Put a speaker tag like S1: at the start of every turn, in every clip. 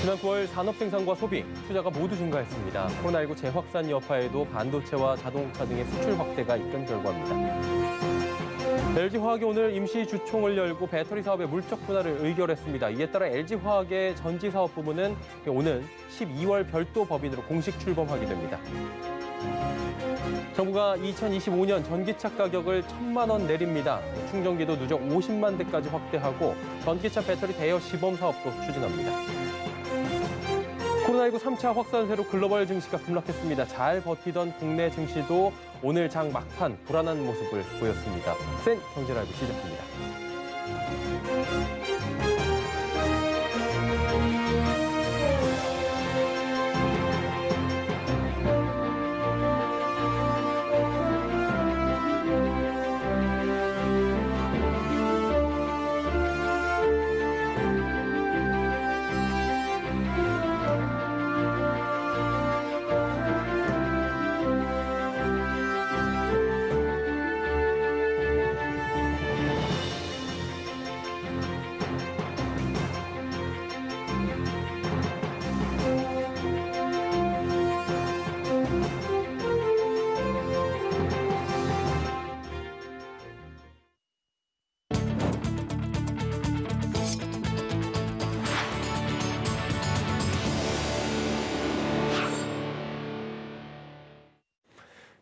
S1: 지난 9월 산업 생산과 소비, 투자가 모두 증가했습니다. 코로나19 재확산 여파에도 반도체와 자동차 등의 수출 확대가 이끈 결과입니다. LG화학이 오늘 임시 주총을 열고 배터리 사업의 물적 분할을 의결했습니다. 이에 따라 LG화학의 전지 사업 부문은 오늘 12월 별도 법인으로 공식 출범하게 됩니다. 정부가 2025년 전기차 가격을 1,000만 원 내립니다. 충전기도 누적 50만 대까지 확대하고 전기차 배터리 대여 시범 사업도 추진합니다. 코로나19 3차 확산세로 글로벌 증시가 급락했습니다. 잘 버티던 국내 증시도 오늘 장 막판 불안한 모습을 보였습니다. 센 경제라이브 시작합니다.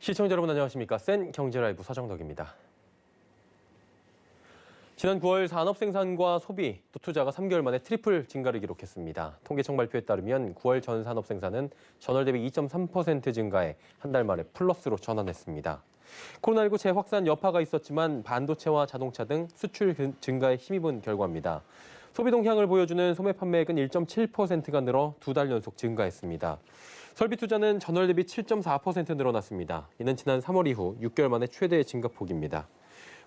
S1: 시청자 여러분 안녕하십니까? 센 경제라이브 서정덕입니다. 지난 9월 산업 생산과 소비, 또 투자가 3개월 만에 트리플 증가를 기록했습니다. 통계청 발표에 따르면 9월 전 산업 생산은 전월 대비 2.3% 증가해 한 달 만에 플러스로 전환했습니다. 코로나19 재확산 여파가 있었지만 반도체와 자동차 등 수출 증가에 힘입은 결과입니다. 소비 동향을 보여주는 소매 판매액은 1.7%가 늘어 2달 연속 증가했습니다. 설비 투자는 전월 대비 7.4% 늘어났습니다. 이는 지난 3월 이후 6개월 만에 최대 증가폭입니다.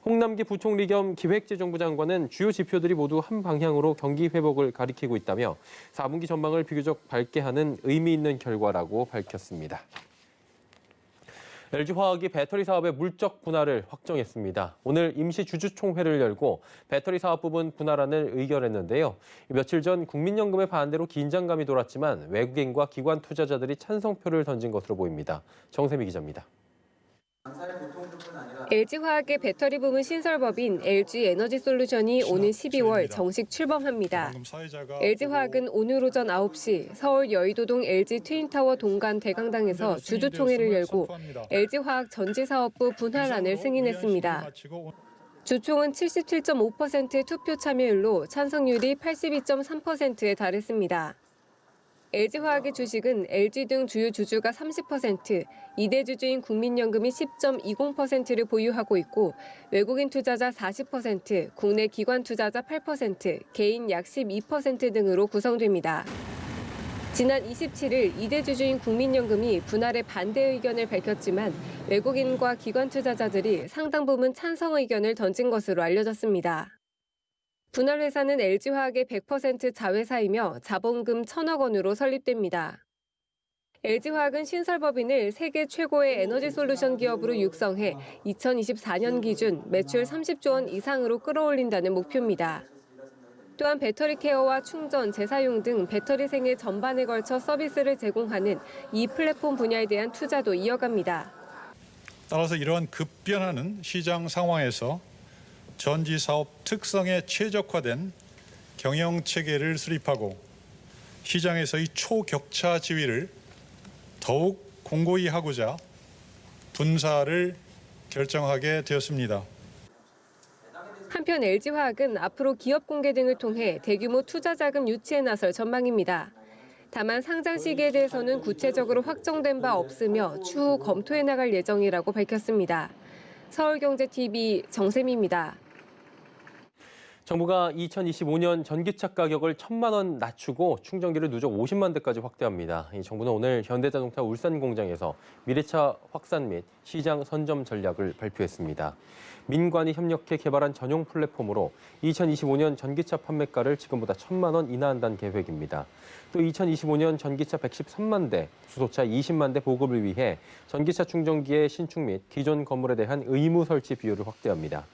S1: 홍남기 부총리 겸 기획재정부 장관은 주요 지표들이 모두 한 방향으로 경기 회복을 가리키고 있다며 4분기 전망을 비교적 밝게 하는 의미 있는 결과라고 밝혔습니다. LG화학이 배터리 사업의 물적 분할을 확정했습니다. 오늘 임시 주주총회를 열고 배터리 사업 부분 분할안을 의결했는데요. 며칠 전 국민연금의 반대로 긴장감이 돌았지만 외국인과 기관 투자자들이 찬성표를 던진 것으로 보입니다. 정세미 기자입니다.
S2: LG화학의 배터리 부문 신설법인 LG에너지솔루션이 오는 12월 정식 출범합니다. LG화학은 오늘 오전 9시 서울 여의도동 LG 트윈타워 동간 대강당에서 주주총회를 열고 LG화학 전지사업부 분할안을 승인했습니다. 주총은 77.5% 투표 참여율로 찬성률이 82.3%에 달했습니다. LG화학의 주식은 LG 등 주요 주주가 30%, 2대 주주인 국민연금이 10.20%를 보유하고 있고 외국인 투자자 40%, 국내 기관 투자자 8%, 개인 약 12% 등으로 구성됩니다. 지난 27일 2대 주주인 국민연금이 분할에 반대 의견을 밝혔지만 외국인과 기관 투자자들이 상당 부분 찬성 의견을 던진 것으로 알려졌습니다. 분할 회사는 LG화학의 100% 자회사이며 자본금 1,000억 원으로 설립됩니다. LG화학은 신설법인을 세계 최고의 에너지 솔루션 기업으로 육성해 2024년 기준 매출 30조 원 이상으로 끌어올린다는 목표입니다. 또한 배터리 케어와 충전, 재사용 등 배터리 생애 전반에 걸쳐 서비스를 제공하는 이 플랫폼 분야에 대한 투자도 이어갑니다.
S3: 따라서 이러한 급변하는 시장 상황에서 전지 사업 특성에 최적화된 경영 체계를 수립하고 시장에서의 초격차 지위를 더욱 공고히 하고자 분사를 결정하게 되었습니다.
S2: 한편 LG화학은 앞으로 기업 공개 등을 통해 대규모 투자 자금 유치에 나설 전망입니다. 다만 상장 시기에 대해서는 구체적으로 확정된 바 없으며 추후 검토해 나갈 예정이라고 밝혔습니다. 서울경제TV 정세미입니다.
S1: 정부가 2025년 전기차 가격을 1,000만 원 낮추고 충전기를 누적 50만 대까지 확대합니다. 정부는 오늘 현대자동차 울산 공장에서 미래차 확산 및 시장 선점 전략을 발표했습니다. 민관이 협력해 개발한 전용 플랫폼으로 2025년 전기차 판매가를 지금보다 1,000만 원 인하한다는 계획입니다. 또 2025년 전기차 113만 대, 수소차 20만 대 보급을 위해 전기차 충전기의 신축 및 기존 건물에 대한 의무 설치 비율을 확대합니다.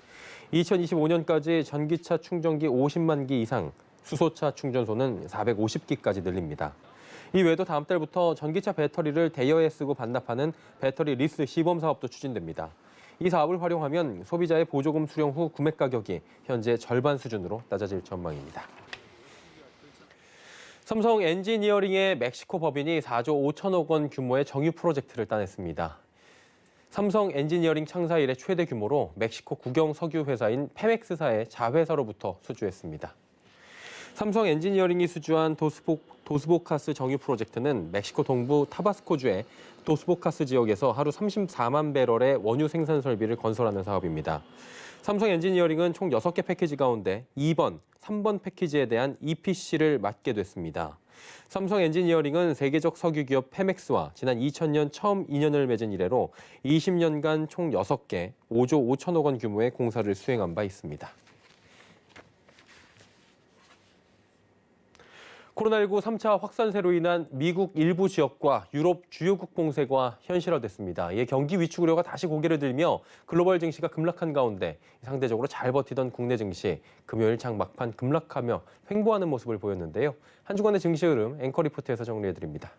S1: 2025년까지 전기차 충전기 50만 기 이상, 수소차 충전소는 450기까지 늘립니다. 이 외에도 다음 달부터 전기차 배터리를 대여해 쓰고 반납하는 배터리 리스 시범 사업도 추진됩니다. 이 사업을 활용하면 소비자의 보조금 수령 후 구매 가격이 현재 절반 수준으로 낮아질 전망입니다. 삼성 엔지니어링의 멕시코 법인이 4조 5천억 원 규모의 정유 프로젝트를 따냈습니다. 삼성 엔지니어링 창사 이래 최대 규모로 멕시코 국영 석유 회사인 페멕스사의 자회사로부터 수주했습니다. 삼성 엔지니어링이 수주한 도스보카스 정유 프로젝트는 멕시코 동부 타바스코주의 도스보카스 지역에서 하루 34만 배럴의 원유 생산 설비를 건설하는 사업입니다. 삼성 엔지니어링은 총 6개 패키지 가운데 2번, 3번 패키지에 대한 EPC를 맡게 됐습니다. 삼성 엔지니어링은 세계적 석유 기업 페멕스와 지난 2000년 처음 인연을 맺은 이래로 20년간 총 6개, 5조 5천억 원 규모의 공사를 수행한 바 있습니다. 코로나19 3차 확산세로 인한 미국 일부 지역과 유럽 주요국 봉쇄가 현실화됐습니다. 이에 경기 위축 우려가 다시 고개를 들며 글로벌 증시가 급락한 가운데 상대적으로 잘 버티던 국내 증시 금요일 장 막판 급락하며 횡보하는 모습을 보였는데요. 한 주간의 증시 흐름 앵커 리포트에서 정리해드립니다.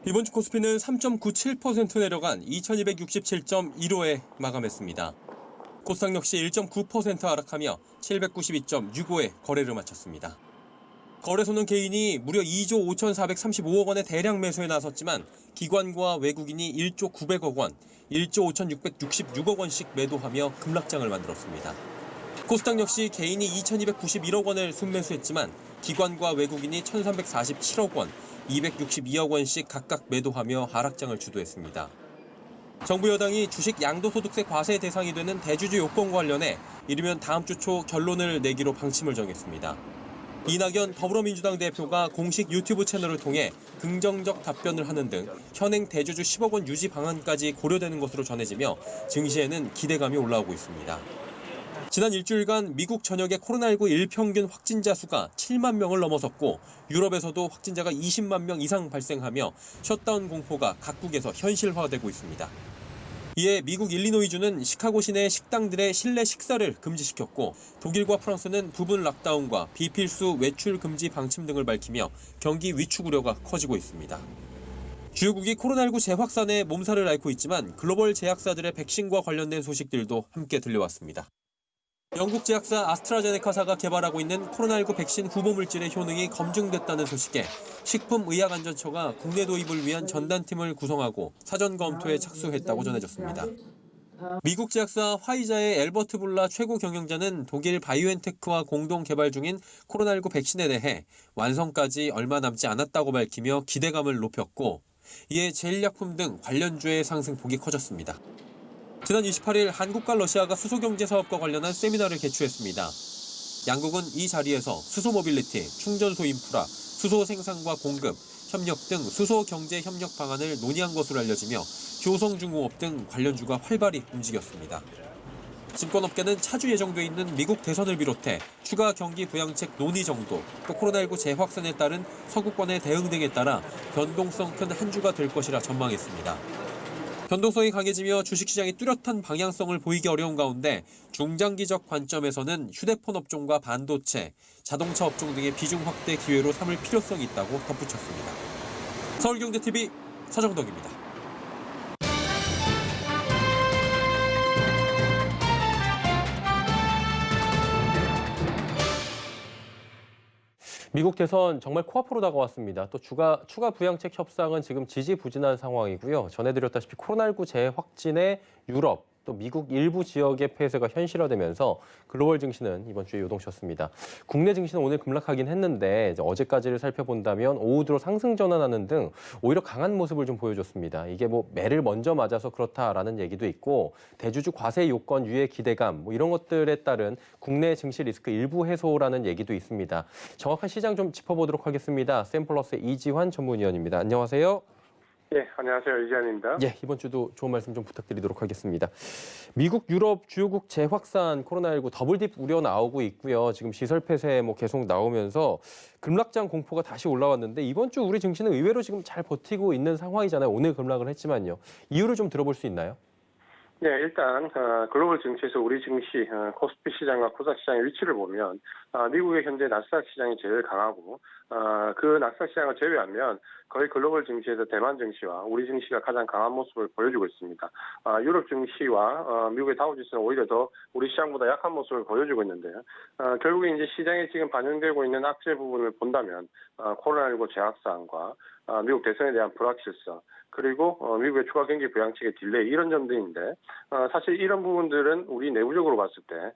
S1: 이번 주 코스피는 3.97% 내려간 2267.15에 마감했습니다. 코스닥 역시 1.9% 하락하며 792.65에 거래를 마쳤습니다. 거래소는 개인이 무려 2조 5,435억 원의 대량 매수에 나섰지만 기관과 외국인이 1조 900억 원, 1조 5,666억 원씩 매도하며 급락장을 만들었습니다. 코스닥 역시 개인이 2,291억 원을 순매수했지만 기관과 외국인이 1,347억 원, 262억 원씩 각각 매도하며 하락장을 주도했습니다. 정부 여당이 주식 양도소득세 과세 대상이 되는 대주주 요건 관련해 이르면 다음 주 초 결론을 내기로 방침을 정했습니다. 이낙연 더불어민주당 대표가 공식 유튜브 채널을 통해 긍정적 답변을 하는 등 현행 대주주 10억 원 유지 방안까지 고려되는 것으로 전해지며 증시에는 기대감이 올라오고 있습니다. 지난 일주일간 미국 전역의 코로나19 일평균 확진자 수가 7만 명을 넘어섰고 유럽에서도 확진자가 20만 명 이상 발생하며 셧다운 공포가 각국에서 현실화되고 있습니다. 이에 미국 일리노이주는 시카고 시내 식당들의 실내 식사를 금지시켰고 독일과 프랑스는 부분 락다운과 비필수 외출 금지 방침 등을 밝히며 경기 위축 우려가 커지고 있습니다. 주요국이 코로나19 재확산에 몸살을 앓고 있지만 글로벌 제약사들의 백신과 관련된 소식들도 함께 들려왔습니다. 영국 제약사 아스트라제네카사가 개발하고 있는 코로나19 백신 후보 물질의 효능이 검증됐다는 소식에 식품의약안전처가 국내 도입을 위한 전단팀을 구성하고 사전 검토에 착수했다고 전해졌습니다. 미국 제약사 화이자의 엘버트 불라 최고 경영자는 독일 바이오엔테크와 공동 개발 중인 코로나19 백신에 대해 완성까지 얼마 남지 않았다고 밝히며 기대감을 높였고 이에 제일약품 등 관련주의 상승폭이 커졌습니다. 지난 28일 한국과 러시아가 수소경제사업과 관련한 세미나를 개최했습니다. 양국은 이 자리에서 수소 모빌리티, 충전소 인프라, 수소 생산과 공급, 협력 등 수소 경제 협력 방안을 논의한 것으로 알려지며 효성중공업 등 관련주가 활발히 움직였습니다. 증권업계는 차주 예정돼 있는 미국 대선을 비롯해 추가 경기 부양책 논의 정도, 또 코로나19 재확산에 따른 서구권의 대응 등에 따라 변동성 큰 한 주가 될 것이라 전망했습니다. 변동성이 강해지며 주식시장이 뚜렷한 방향성을 보이기 어려운 가운데 중장기적 관점에서는 휴대폰 업종과 반도체, 자동차 업종 등의 비중 확대 기회로 삼을 필요성이 있다고 덧붙였습니다. 서울경제TV 서정덕입니다. 미국 대선 정말 코앞으로 다가왔습니다. 또 추가 부양책 협상은 지금 지지부진한 상황이고요. 전해드렸다시피 코로나19 재확진에 유럽, 또 미국 일부 지역의 폐쇄가 현실화되면서 글로벌 증시는 이번 주에 요동쳤습니다. 국내 증시는 오늘 급락하긴 했는데 어제까지를 살펴본다면 오후 들어 상승 전환하는 등 오히려 강한 모습을 좀 보여줬습니다. 이게 뭐 매를 먼저 맞아서 그렇다라는 얘기도 있고 대주주 과세 요건 유예 기대감 뭐 이런 것들에 따른 국내 증시 리스크 일부 해소라는 얘기도 있습니다. 정확한 시장 좀 짚어보도록 하겠습니다. 샘플러스의 이지환 전문위원입니다. 안녕하세요.
S4: 네, 안녕하세요. 이지환입니다.
S1: 예, 이번 주도 좋은 말씀 좀 부탁드리도록 하겠습니다. 미국, 유럽 주요국 재확산 코로나19 더블딥 우려 나오고 있고요. 지금 시설 폐쇄 뭐 계속 나오면서 급락장 공포가 다시 올라왔는데 이번 주 우리 증시는 의외로 지금 잘 버티고 있는 상황이잖아요. 오늘 급락을 했지만요. 이유를 좀 들어볼 수 있나요?
S4: 네, 일단 글로벌 증시에서 우리 증시, 코스피 시장과 코스닥 시장의 위치를 보면 미국의 현재 나스닥 시장이 제일 강하고 그 나스닥 시장을 제외하면 거의 글로벌 증시에서 대만 증시와 우리 증시가 가장 강한 모습을 보여주고 있습니다. 유럽 증시와 미국의 다우지수는 오히려 더 우리 시장보다 약한 모습을 보여주고 있는데요. 결국에 이제 시장에 지금 반영되고 있는 악재 부분을 본다면 코로나19 재확산과 미국 대선에 대한 불확실성, 그리고 미국의 추가 경기 부양책의 딜레이 이런 점들인데 사실 이런 부분들은 우리 내부적으로 봤을 때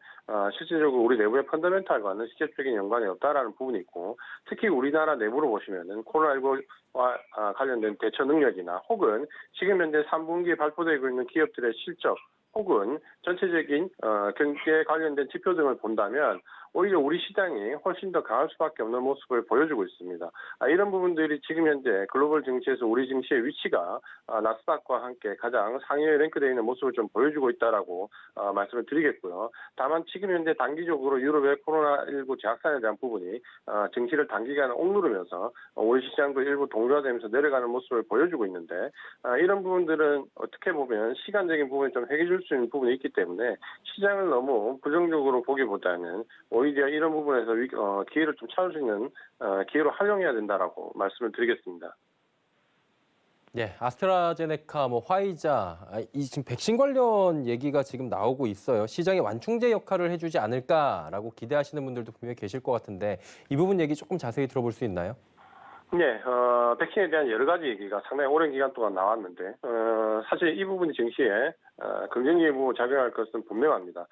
S4: 실질적으로 우리 내부의 펀더멘탈과는 직접적인 연관이 없다라는 부분이 있고 특히 우리나라 내부로 보시면은 코로나19와 관련된 대처 능력이나 혹은 지금 현재 3분기에 발표되고 있는 기업들의 실적 혹은 전체적인 경기에 관련된 지표 등을 본다면 오히려 우리 시장이 훨씬 더 강할 수밖에 없는 모습을 보여주고 있습니다. 이런 부분들이 지금 현재 글로벌 증시에서 우리 증시의 위치가 나스닥과 함께 가장 상위에 랭크되어 있는 모습을 좀 보여주고 있다라고 말씀을 드리겠고요. 다만 지금 현재 단기적으로 유럽의 코로나19 재확산에 대한 부분이 증시를 단기간 억누르면서 우리 시장도 일부 동조화되면서 내려가는 모습을 보여주고 있는데 이런 부분들은 어떻게 보면 시간적인 부분이 좀 해결될 수 있는 부분이 있기 때문에 시장을 너무 부정적으로 보기보다는 오히려 이런 부분에서 기회를 좀 찾을 수 있는 기회로 활용해야 된다라고 말씀을 드리겠습니다.
S1: 네, 아스트라제네카, 화이자, 이 지금 백신 관련 얘기가 지금 나오고 있어요. 시장의 완충제 역할을 해주지 않을까라고 기대하시는 분들도 분명히 계실 것 같은데 이 부분 얘기 조금 자세히 들어볼 수 있나요?
S4: 네, 백신에 대한 여러 가지 얘기가 상당히 오랜 기간 동안 나왔는데, 사실 이 부분이 증시에 긍정적인 부분 작용할 것은 분명합니다.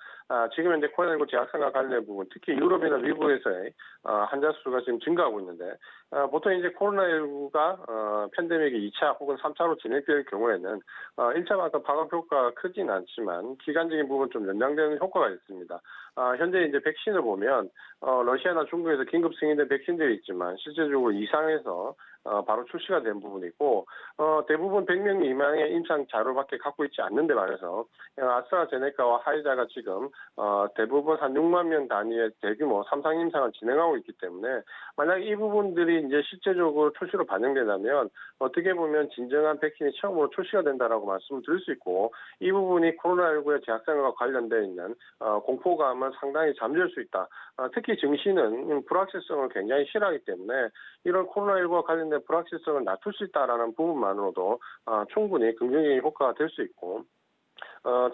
S4: 지금 현재 코로나19 재확산과 관련된 부분, 특히 유럽이나 미국에서의 환자 수가 지금 증가하고 있는데, 보통 이제 코로나19가 팬데믹이 2차 혹은 3차로 진행될 경우에는 1차만큼 방역 효과가 크진 않지만 기간적인 부분 좀 연장되는 효과가 있습니다. 현재 이제 백신을 보면 러시아나 중국에서 긴급 승인된 백신들이 있지만 실제적으로 이상해서 바로 출시가 된 부분이고 대부분 100명 미만의 임상 자료밖에 갖고 있지 않는데 말해서 아스트라제네카와 화이자가 지금 대부분 한 6만 명 단위의 대규모 3상 임상을 진행하고 있기 때문에 만약 이 부분들이 이제 실제적으로 출시로 반영된다면 어떻게 보면 진정한 백신이 처음으로 출시가 된다라고 말씀을 드릴 수 있고 이 부분이 코로나19의 재확산과 관련되어 있는 공포감을 상당히 잠재울 수 있다. 특히 증시는 불확실성을 굉장히 싫어하기 때문에 이런 코로나19와 관련된 불확실성을 낮출 수 있다라는 부분만으로도 충분히 긍정적인 효과가 될 수 있고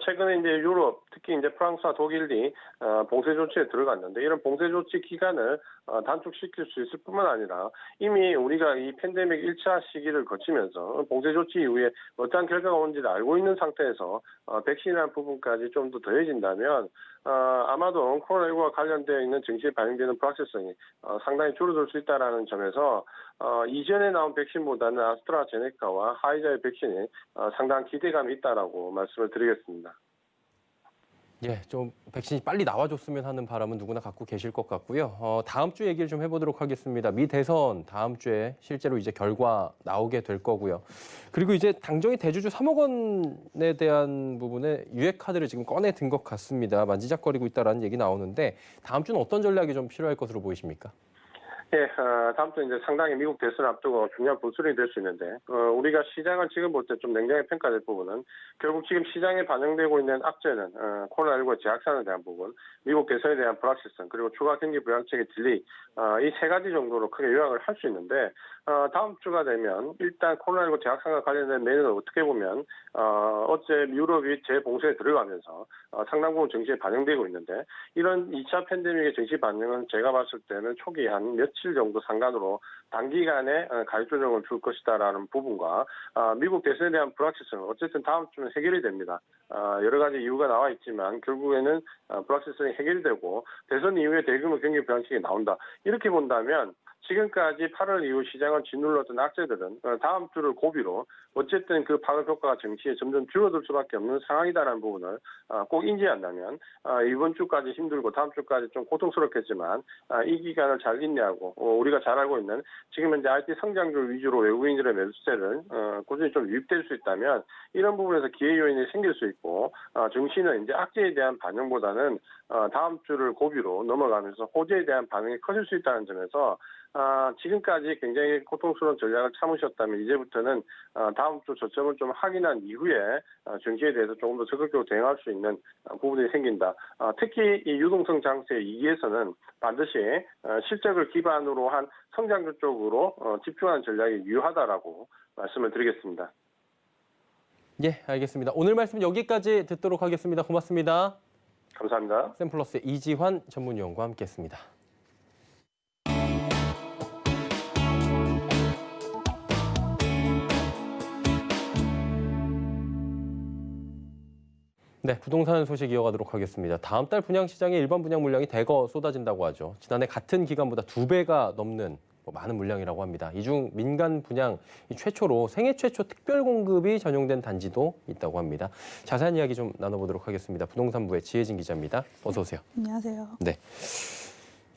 S4: 최근에 이제 유럽, 특히 이제 프랑스와 독일이 봉쇄 조치에 들어갔는데 이런 봉쇄 조치 기간을 단축시킬 수 있을 뿐만 아니라 이미 우리가 이 팬데믹 1차 시기를 거치면서 봉쇄 조치 이후에 어떠한 결과가 오는지를 알고 있는 상태에서 백신이라는 부분까지 좀 더 더해진다면 아마도 코로나19와 관련되어 있는 증시에 반영되는 불확실성이 상당히 줄어들 수 있다는 점에서 이전에 나온 백신보다는 아스트라제네카와 화이자의 백신이 상당한 기대감이 있다라고 말씀을 드리겠습니다.
S1: 예, 좀 백신이 빨리 나와줬으면 하는 바람은 누구나 갖고 계실 것 같고요. 다음 주 얘기를 좀 해보도록 하겠습니다. 미 대선 다음 주에 실제로 이제 결과 나오게 될 거고요. 그리고 이제 당정이 대주주 3억 원에 대한 부분에 유예 카드를 지금 꺼내 든 것 같습니다. 만지작거리고 있다라는 얘기 나오는데 다음 주는 어떤 전략이 좀 필요할 것으로 보이십니까?
S4: 예, 다음 주 이제 상당히 미국 대선 앞두고 중요한 분수령이 될 수 있는데, 우리가 시장을 지금 볼 때 좀 냉정히 평가될 부분은 결국 지금 시장에 반영되고 있는 악재는 코로나19 재확산에 대한 부분, 미국 대선에 대한 불확실성, 그리고 추가 경기 부양책의 딜레이, 이 세 가지 정도로 크게 요약을 할 수 있는데, 다음 주가 되면 일단 코로나19 재확산과 관련된 내용을 어떻게 보면 어제 유럽이 재봉쇄에 들어가면서 상당 부분 증시에 반영되고 있는데 이런 2차 팬데믹의 증시 반영은 제가 봤을 때는 초기 한 며칠 정도 상간으로 단기간에 가격 조정을 줄 것이다라는 부분과 미국 대선에 대한 불확실성 어쨌든 다음 주는 해결이 됩니다. 여러 가지 이유가 나와 있지만 결국에는 불확실성이 해결이 되고 대선 이후에 대규모 경기 부양책이 나온다. 이렇게 본다면 지금까지 8월 이후 시장을 짓눌렀던 악재들은 다음 주를 고비로 어쨌든 그 파급 효과가 증시에 점점 줄어들 수밖에 없는 상황이다라는 부분을 꼭 인지한다면 이번 주까지 힘들고 다음 주까지 좀 고통스럽겠지만 이 기간을 잘 인내하고 우리가 잘 알고 있는 지금 현재 IT 성장률 위주로 외국인들의 매수세를 꾸준히 좀 유입될 수 있다면 이런 부분에서 기회 요인이 생길 수 있고 증시는 이제 악재에 대한 반영보다는 다음 주를 고비로 넘어가면서 호재에 대한 반응이 커질 수 있다는 점에서 지금까지 굉장히 고통스러운 전략을 참으셨다면 이제부터는 다음 주 저점을 좀 확인한 이후에 정시에 대해서 조금 더 적극적으로 대응할 수 있는 부분이 생긴다. 특히 이 유동성 장세 2기에서는 반드시 실적을 기반으로 한 성장주 쪽으로 집중하는 전략이 유효하다라고 말씀을 드리겠습니다.
S1: 예, 알겠습니다. 오늘 말씀 여기까지 듣도록 하겠습니다. 고맙습니다.
S4: 감사합니다.
S1: 샘플러스의 이지환 전문위원과 함께했습니다. 네, 부동산 소식 이어가도록 하겠습니다. 다음 달 분양시장에 일반 분양 물량이 대거 쏟아진다고 하죠. 지난해 같은 기간보다 2배가 넘는 많은 물량이라고 합니다. 이 중 민간 분양 최초로 생애 최초 특별 공급이 전용된 단지도 있다고 합니다. 자세한 이야기 좀 나눠보도록 하겠습니다. 부동산부의 지혜진 기자입니다. 어서 오세요.
S5: 안녕하세요.
S1: 네.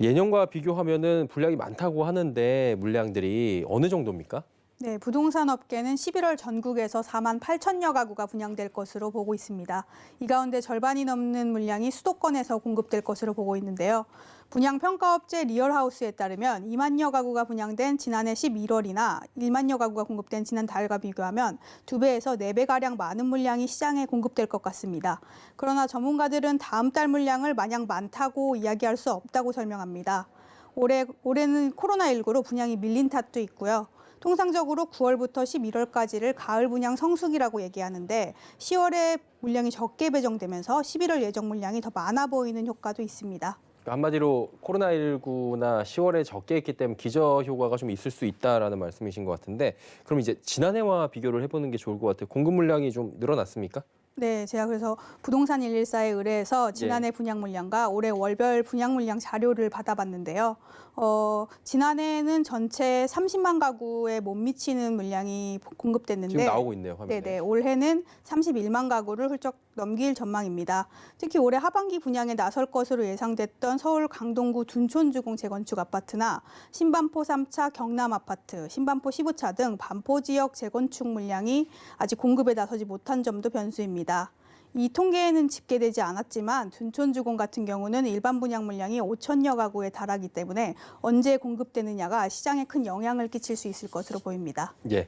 S1: 예년과 비교하면은 분량이 많다고 하는데 물량들이 어느 정도입니까?
S5: 네, 부동산 업계는 11월 전국에서 4만 8천여 가구가 분양될 것으로 보고 있습니다. 이 가운데 절반이 넘는 물량이 수도권에서 공급될 것으로 보고 있는데요. 분양평가업체 리얼하우스에 따르면 2만여 가구가 분양된 지난해 11월이나 1만여 가구가 공급된 지난달과 비교하면 2배에서 4배가량 많은 물량이 시장에 공급될 것 같습니다. 그러나 전문가들은 다음 달 물량을 마냥 많다고 이야기할 수 없다고 설명합니다. 올해는 코로나19로 분양이 밀린 탓도 있고요. 통상적으로 9월부터 11월까지를 가을 분양 성수기라고 얘기하는데 10월에 물량이 적게 배정되면서 11월 예정 물량이 더 많아 보이는 효과도 있습니다.
S1: 한마디로 코로나19나 10월에 적게 했기 때문에 기저효과가 좀 있을 수 있다라는 말씀이신 것 같은데 그럼 이제 지난해와 비교를 해보는 게 좋을 것 같아요. 공급 물량이 좀 늘어났습니까?
S5: 네, 제가 그래서 부동산 114에 의뢰해서 지난해 분양 물량과 올해 월별 분양 물량 자료를 받아봤는데요. 지난해에는 전체 30만 가구에 못 미치는 물량이 공급됐는데
S1: 지금 나오고 있네요, 화면에.
S5: 네네, 올해는 31만 가구를 훌쩍 넘길 전망입니다. 특히 올해 하반기 분양에 나설 것으로 예상됐던 서울 강동구 둔촌주공 재건축 아파트나 신반포 3차 경남 아파트, 신반포 15차 등 반포 지역 재건축 물량이 아직 공급에 나서지 못한 점도 변수입니다. 이 통계에는 집계되지 않았지만 둔촌주공 같은 경우는 일반 분양 물량이 5천여 가구에 달하기 때문에 언제 공급되느냐가 시장에 큰 영향을 끼칠 수 있을 것으로 보입니다.
S1: 예.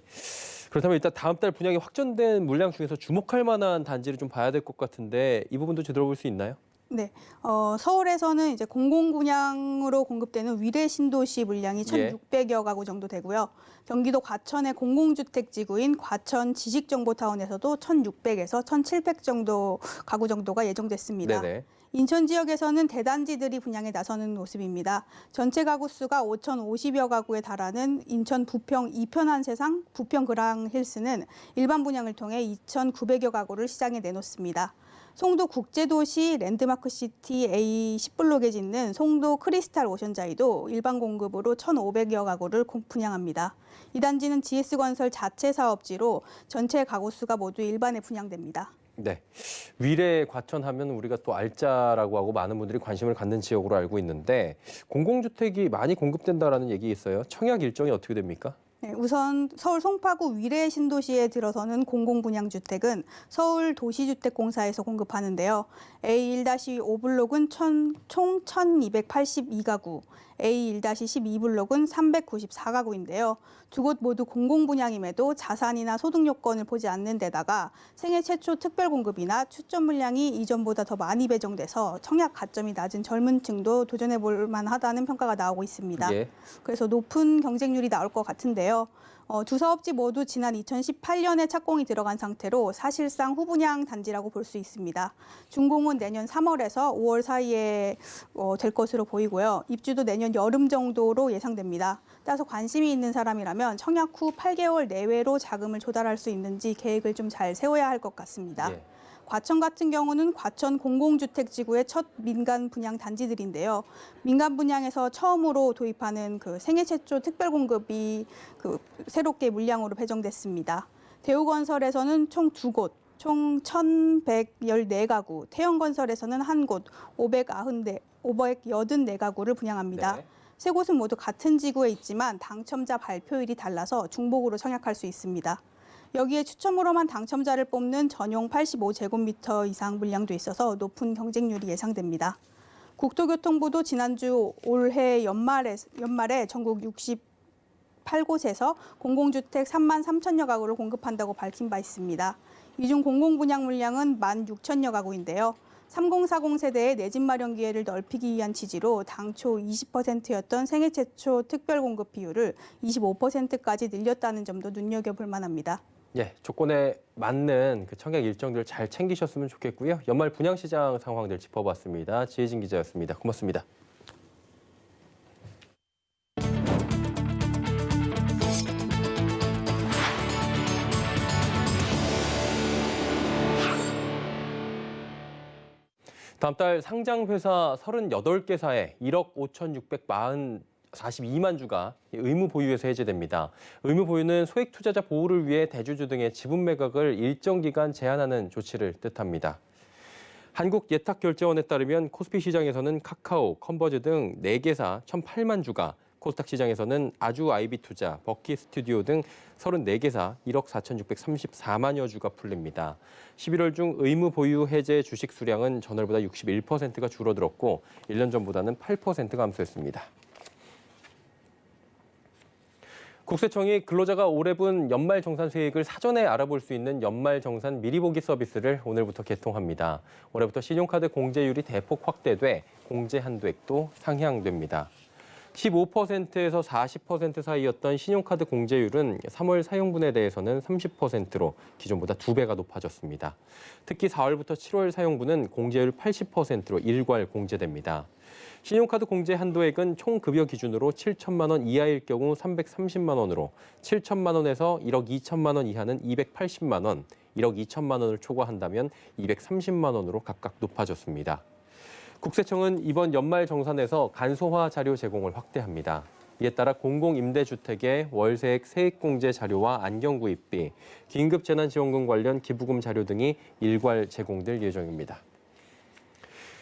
S1: 그렇다면 일단 다음 달 분양이 확정된 물량 중에서 주목할 만한 단지를 좀 봐야 될 것 같은데 이 부분도 들어볼 수 있나요?
S5: 네, 서울에서는 이제 공공분양으로 공급되는 위례 신도시 물량이 1,600여 가구 정도 되고요. 경기도 과천의 공공주택 지구인 과천 지식정보타운에서도 1,600에서 1,700 정도 가구 정도가 예정됐습니다.
S1: 네네.
S5: 인천 지역에서는 대단지들이 분양에 나서는 모습입니다. 전체 가구 수가 5,050여 가구에 달하는 인천 부평 이편한세상 부평 그랑힐스는 일반 분양을 통해 2,900여 가구를 시장에 내놓습니다. 송도 국제도시 랜드마크시티 A 10블록에 짓는 송도 크리스탈 오션자이도 일반 공급으로 1,500여 가구를 분양합니다. 이 단지는 GS건설 자체 사업지로 전체 가구 수가 모두 일반에 분양됩니다.
S1: 네. 위례 과천하면 우리가 또 알짜라고 하고 많은 분들이 관심을 갖는 지역으로 알고 있는데 공공주택이 많이 공급된다라는 얘기 있어요. 청약 일정이 어떻게 됩니까?
S5: 네, 우선 서울 송파구 위례 신도시에 들어서는 공공분양주택은 서울도시주택공사에서 공급하는데요. A1-5블록은 총 1,282가구, A1-12블록은 394가구인데요. 두 곳 모두 공공분양임에도 자산이나 소득 요건을 보지 않는 데다가 생애 최초 특별공급이나 추천 물량이 이전보다 더 많이 배정돼서 청약 가점이 낮은 젊은 층도 도전해 볼 만하다는 평가가 나오고 있습니다.
S1: 예.
S5: 그래서 높은 경쟁률이 나올 것 같은데요. 두 사업지 모두 지난 2018년에 착공이 들어간 상태로 사실상 후분양 단지라고 볼 수 있습니다. 준공은 내년 3월에서 5월 사이에 될 것으로 보이고요. 입주도 내년 여름 정도로 예상됩니다. 따라서 관심이 있는 사람이라면 청약 후 8개월 내외로 자금을 조달할 수 있는지 계획을 좀 잘 세워야 할 것 같습니다.
S1: 예.
S5: 과천 같은 경우는 과천 공공주택지구의 첫 민간 분양 단지들인데요. 민간 분양에서 처음으로 도입하는 그 생애 최초 특별공급이 새롭게 물량으로 배정됐습니다. 대우건설에서는 총 2곳, 총 1,114가구, 태영건설에서는 1곳, 584가구를 분양합니다.
S1: 네.
S5: 세 곳은 모두 같은 지구에 있지만 당첨자 발표일이 달라서 중복으로 청약할 수 있습니다. 여기에 추첨으로만 당첨자를 뽑는 전용 85제곱미터 이상 물량도 있어서 높은 경쟁률이 예상됩니다. 국토교통부도 지난주 올해 연말에 전국 68곳에서 공공주택 3만 3천여 가구를 공급한다고 밝힌 바 있습니다. 이 중 공공분양 물량은 1만 6천여 가구인데요. 3040 세대의 내 집 마련 기회를 넓히기 위한 취지로 당초 20%였던 생애 최초 특별 공급 비율을 25%까지 늘렸다는 점도 눈여겨볼 만합니다.
S1: 예, 조건에 맞는 그 청약 일정들 잘 챙기셨으면 좋겠고요. 연말 분양시장 상황들 짚어봤습니다. 지혜진 기자였습니다. 고맙습니다. 다음 달 상장회사 38개사에 1억 5,642만 주가 의무 보유에서 해제됩니다. 의무 보유는 소액 투자자 보호를 위해 대주주 등의 지분 매각을 일정 기간 제한하는 조치를 뜻합니다. 한국예탁결제원에 따르면 코스피 시장에서는 카카오, 컨버즈 등 4개사 1,008만 주가, 코스닥 시장에서는 아주 아이비투자, 버키 스튜디오 등 34개사 1억 4,634만여 주가 풀립니다. 11월 중 의무 보유 해제 주식 수량은 전월보다 61%가 줄어들었고 1년 전보다는 8% 감소했습니다. 국세청이 근로자가 올해 분 연말정산 수익을 사전에 알아볼 수 있는 연말정산 미리보기 서비스를 오늘부터 개통합니다. 올해부터 신용카드 공제율이 대폭 확대돼 공제 한도액도 상향됩니다. 15%에서 40% 사이였던 신용카드 공제율은 3월 사용분에 대해서는 30%로 기존보다 2배가 높아졌습니다. 특히 4월부터 7월 사용분은 공제율 80%로 일괄 공제됩니다. 신용카드 공제 한도액은 총 급여 기준으로 7천만 원 이하일 경우 330만 원으로 7천만 원에서 1억 2천만 원 이하는 280만 원, 1억 2천만 원을 초과한다면 230만 원으로 각각 높아졌습니다. 국세청은 이번 연말 정산에서 간소화 자료 제공을 확대합니다. 이에 따라 공공임대주택의 월세액 세액공제 자료와 안경구입비, 긴급재난지원금 관련 기부금 자료 등이 일괄 제공될 예정입니다.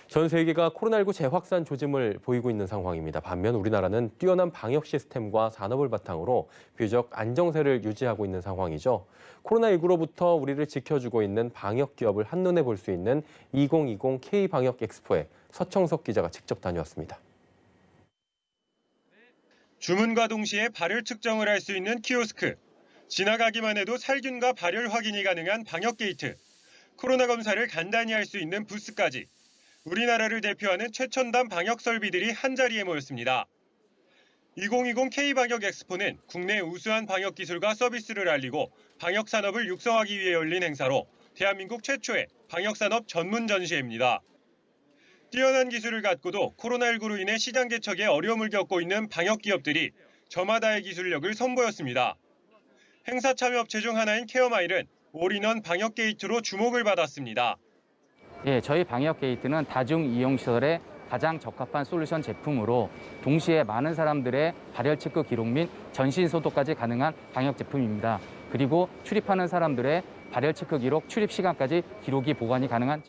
S1: 전 세계가 코로나19 재확산 조짐을 보이고 있는 상황입니다. 반면 우리나라는 뛰어난 방역 시스템과 산업을 바탕으로 비교적 안정세를 유지하고 있는 상황이죠. 코로나19로부터 우리를 지켜주고 있는 방역 기업을 한눈에 볼 수 있는 2020 K방역 엑스포에 서청석 기자가 직접 다녀왔습니다.
S6: 주문과 동시에 발열 측정을 할 수 있는 키오스크, 지나가기만 해도 살균과 발열 확인이 가능한 방역 게이트, 코로나 검사를 간단히 할 수 있는 부스까지 우리나라를 대표하는 최첨단 방역 설비들이 한자리에 모였습니다. 2020 K방역 엑스포는 국내 우수한 방역 기술과 서비스를 알리고 방역 산업을 육성하기 위해 열린 행사로 대한민국 최초의 방역 산업 전문 전시회입니다. 뛰어난 기술을 갖고도 코로나19로 인해 시장 개척에 어려움을 겪고 있는 방역 기업들이 저마다의 기술력을 선보였습니다. 행사 참여업체 중 하나인 케어마일은 올인원 방역 게이트로 주목을 받았습니다.
S7: 예, 저희 방역 게이트는 다중 이용 시설에 가장 적합한 솔루션 제품으로 동시에 많은 사람들의 발열 체크 기록 및 전신 소독까지 가능한 방역 제품입니다. 그리고 출입하는 사람들의 발열 체크 기록, 출입 시간까지 기록이 보관이 가능한.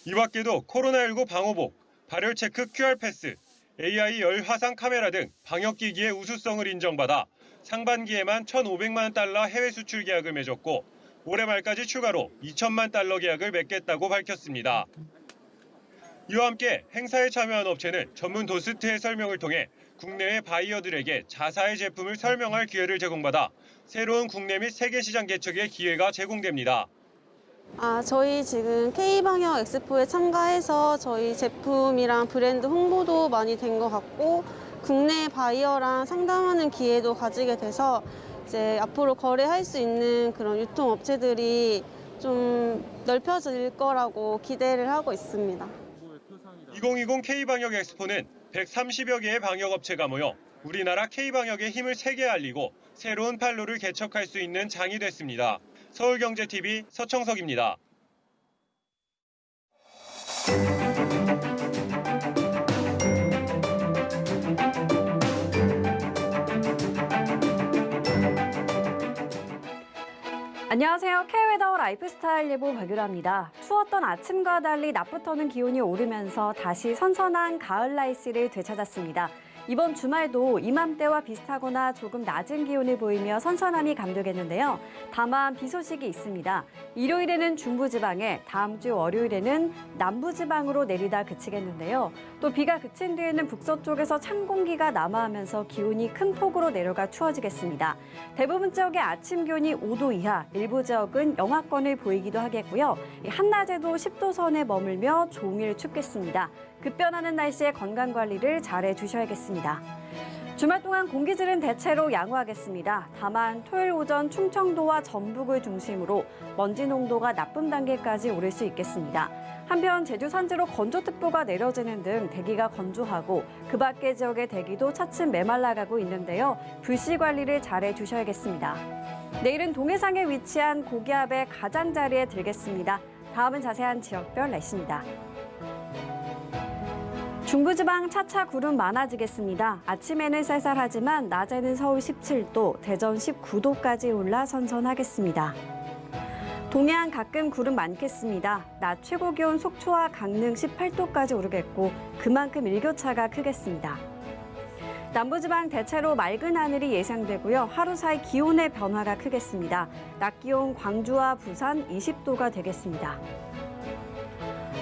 S6: 이 밖에도 코로나19 방호복, 발열 체크 QR 패스, AI 열 화상 카메라 등 방역기기의 우수성을 인정받아 상반기에만 1,500만 달러 해외 수출 계약을 맺었고 올해 말까지 추가로 2천만 달러 계약을 맺겠다고 밝혔습니다. 이와 함께 행사에 참여한 업체는 전문 도스트의 설명을 통해 국내외 바이어들에게 자사의 제품을 설명할 기회를 제공받아 새로운 국내 및 세계 시장 개척의 기회가 제공됩니다.
S8: 저희 지금 K방역 엑스포에 참가해서 저희 제품이랑 브랜드 홍보도 많이 된 것 같고 국내 바이어랑 상담하는 기회도 가지게 돼서 이제 앞으로 거래할 수 있는 그런 유통업체들이 좀 넓혀질 거라고 기대를 하고 있습니다.
S6: 2020 K방역 엑스포는 130여 개의 방역업체가 모여 우리나라 K방역의 힘을 세계에 알리고 새로운 판로를 개척할 수 있는 장이 됐습니다. 서울경제TV 서청석입니다.
S9: 안녕하세요. K웨더 라이프스타일 예보 박유라입니다. 추웠던 아침과 달리 낮부터는 기온이 오르면서 다시 선선한 가을 날씨를 되찾았습니다. 이번 주말도 이맘때와 비슷하거나 조금 낮은 기온을 보이며 선선함이 감도겠는데요. 다만 비 소식이 있습니다. 일요일에는 중부지방에, 다음 주 월요일에는 남부지방으로 내리다 그치겠는데요. 또 비가 그친 뒤에는 북서쪽에서 찬 공기가 남하하면서 기온이 큰 폭으로 내려가 추워지겠습니다. 대부분 지역의 아침 기온이 5도 이하, 일부 지역은 영하권을 보이기도 하겠고요. 한낮에도 10도 선에 머물며 종일 춥겠습니다. 급변하는 날씨에 건강 관리를 잘 해주셔야겠습니다. 주말 동안 공기질은 대체로 양호하겠습니다. 다만 토요일 오전 충청도와 전북을 중심으로 먼지 농도가 나쁨 단계까지 오를 수 있겠습니다. 한편 제주 산지로 건조특보가 내려지는 등 대기가 건조하고 그 밖의 지역의 대기도 차츰 메말라가고 있는데요. 불씨 관리를 잘 해주셔야겠습니다. 내일은 동해상에 위치한 고기압의 가장자리에 들겠습니다. 다음은 자세한 지역별 날씨입니다. 중부지방 차차 구름 많아지겠습니다. 아침에는 쌀쌀하지만 낮에는 서울 17도, 대전 19도까지 올라 선선하겠습니다. 동해안 가끔 구름 많겠습니다. 낮 최고 기온 속초와 강릉 18도까지 오르겠고 그만큼 일교차가 크겠습니다. 남부지방 대체로 맑은 하늘이 예상되고요. 하루 사이 기온의 변화가 크겠습니다. 낮 기온 광주와 부산 20도가 되겠습니다.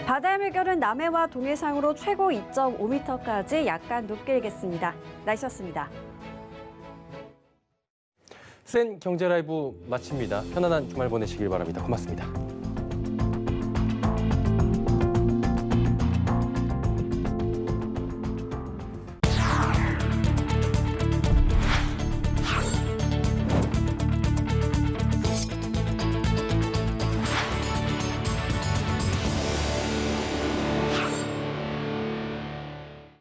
S9: 바다의 물결은 남해와 동해상으로 최고 2.5m까지 약간 높게 일겠습니다. 날씨였습니다.
S1: 센 경제 라이브 마칩니다. 편안한 주말 보내시길 바랍니다. 고맙습니다.